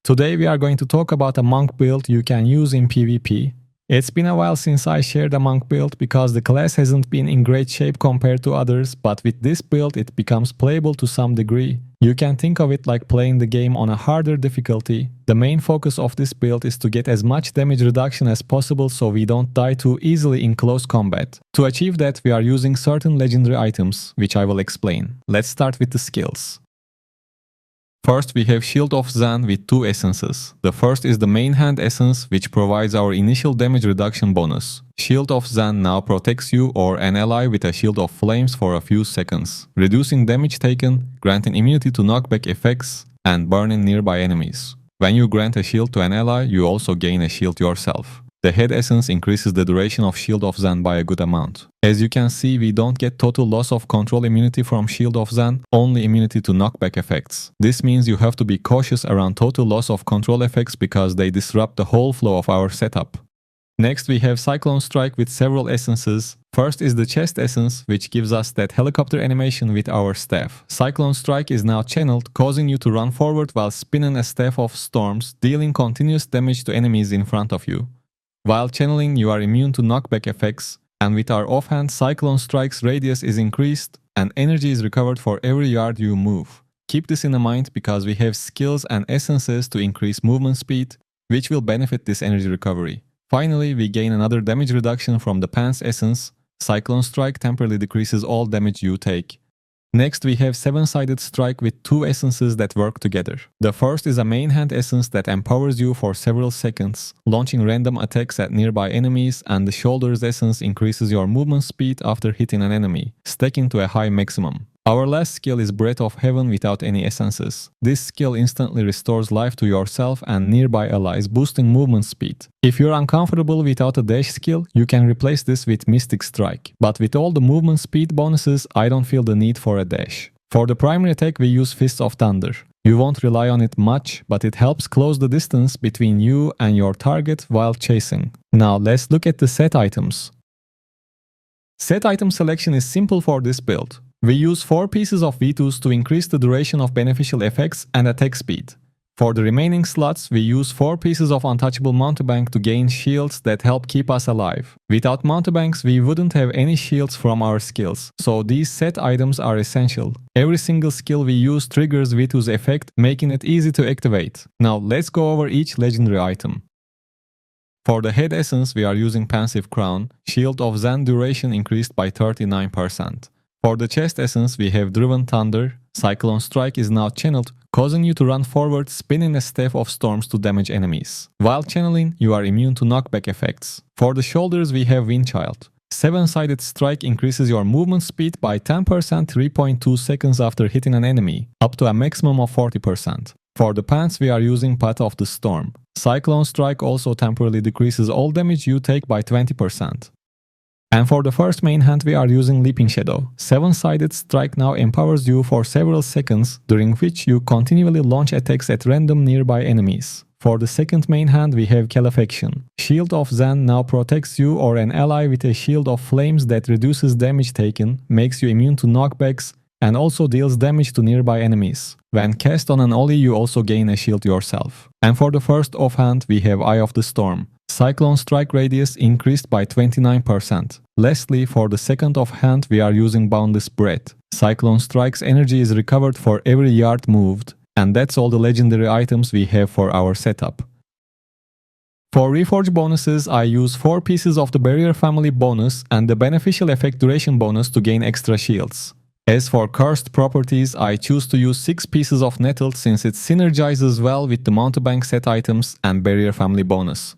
Today we are going to talk about a monk build you can use in PvP. It's been a while since I shared a monk build because the class hasn't been in great shape compared to others, but with this build it becomes playable to some degree. You can think of it like playing the game on a harder difficulty. The main focus of this build is to get as much damage reduction as possible so we don't die too easily in close combat. To achieve that, we are using certain legendary items, which I will explain. Let's start with the skills. First, we have Shield of Zen with 2 essences. The first is the main hand essence, which provides our initial damage reduction bonus. Shield of Zen now protects you or an ally with a Shield of Flames for a few seconds, reducing damage taken, granting immunity to knockback effects, and burning nearby enemies. When you grant a shield to an ally, you also gain a shield yourself. The head essence increases the duration of Shield of Zen by a good amount. As you can see, we don't get total loss of control immunity from Shield of Zen, only immunity to knockback effects. This means you have to be cautious around total loss of control effects because they disrupt the whole flow of our setup. Next we have Cyclone Strike with several essences. First is the chest essence, which gives us that helicopter animation with our staff. Cyclone Strike is now channeled, causing you to run forward while spinning a staff of storms, dealing continuous damage to enemies in front of you. While channeling, you are immune to knockback effects, and with our offhand, Cyclone Strike's radius is increased, and energy is recovered for every yard you move. Keep this in mind because we have skills and essences to increase movement speed, which will benefit this energy recovery. Finally, we gain another damage reduction from the Pants essence. Cyclone Strike temporarily decreases all damage you take. Next, we have 7-sided strike with 2 essences that work together. The first is a main hand essence that empowers you for several seconds, launching random attacks at nearby enemies, and the shoulders essence increases your movement speed after hitting an enemy, stacking to a high maximum. Our last skill is Breath of Heaven without any essences. This skill instantly restores life to yourself and nearby allies, boosting movement speed. If you're uncomfortable without a dash skill, you can replace this with Mystic Strike. But with all the movement speed bonuses, I don't feel the need for a dash. For the primary attack we use Fist of Thunder. You won't rely on it much, but it helps close the distance between you and your target while chasing. Now let's look at the set items. Set item selection is simple for this build. We use 4 pieces of V2s to increase the duration of beneficial effects and attack speed. For the remaining slots, we use 4 pieces of Untouchable Mountebank to gain shields that help keep us alive. Without Mountebanks, we wouldn't have any shields from our skills, so these set items are essential. Every single skill we use triggers V2's effect, making it easy to activate. Now let's go over each legendary item. For the head essence, we are using Pensive Crown, Shield of Zen duration increased by 39%. For the chest essence, we have Driven Thunder. Cyclone Strike is now channeled, causing you to run forward, spinning a staff of storms to damage enemies. While channeling, you are immune to knockback effects. For the shoulders, we have Windchild. 7-sided strike increases your movement speed by 10% 3.2 seconds after hitting an enemy, up to a maximum of 40%. For the pants, we are using Path of the Storm. Cyclone Strike also temporarily decreases all damage you take by 20%. And for the first main hand, we are using Leaping Shadow. 7-sided strike now empowers you for several seconds, during which you continually launch attacks at random nearby enemies. For the second main hand, we have Calefaction. Shield of Zen now protects you or an ally with a Shield of Flames that reduces damage taken, makes you immune to knockbacks, and also deals damage to nearby enemies. When cast on an Ollie, you also gain a shield yourself. And for the first offhand, we have Eye of the Storm. Cyclone Strike radius increased by 29%. Lastly, for the second offhand, we are using Boundless Breath. Cyclone Strike's energy is recovered for every yard moved. And that's all the legendary items we have for our setup. For Reforge bonuses, I use 4 pieces of the Barrier Family bonus and the Beneficial Effect Duration bonus to gain extra shields. As for cursed properties, I choose to use 6 pieces of Nettled since it synergizes well with the Mountebank set items and Barrier Family bonus.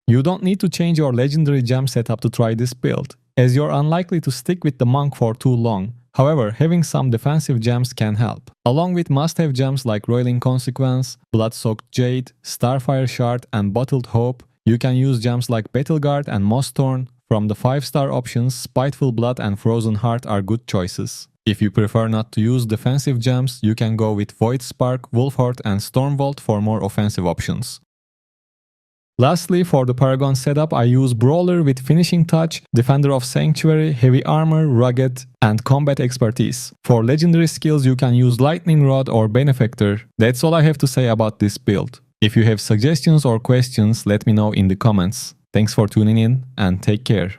You don't need to change your legendary gem setup to try this build, as you're unlikely to stick with the monk for too long. However, having some defensive gems can help. Along with must-have gems like Roiling Consequence, Blood-Soaked Jade, Starfire Shard and Bottled Hope, you can use gems like Battleguard and Mossthorn. From the 5-star options, Spiteful Blood and Frozen Heart are good choices. If you prefer not to use defensive gems, you can go with Void Spark, Wolfheart and Stormvault for more offensive options. Lastly, for the Paragon setup, I use Brawler with Finishing Touch, Defender of Sanctuary, Heavy Armor, Rugged, and Combat Expertise. For legendary skills, you can use Lightning Rod or Benefactor. That's all I have to say about this build. If you have suggestions or questions, let me know in the comments. Thanks for tuning in and take care.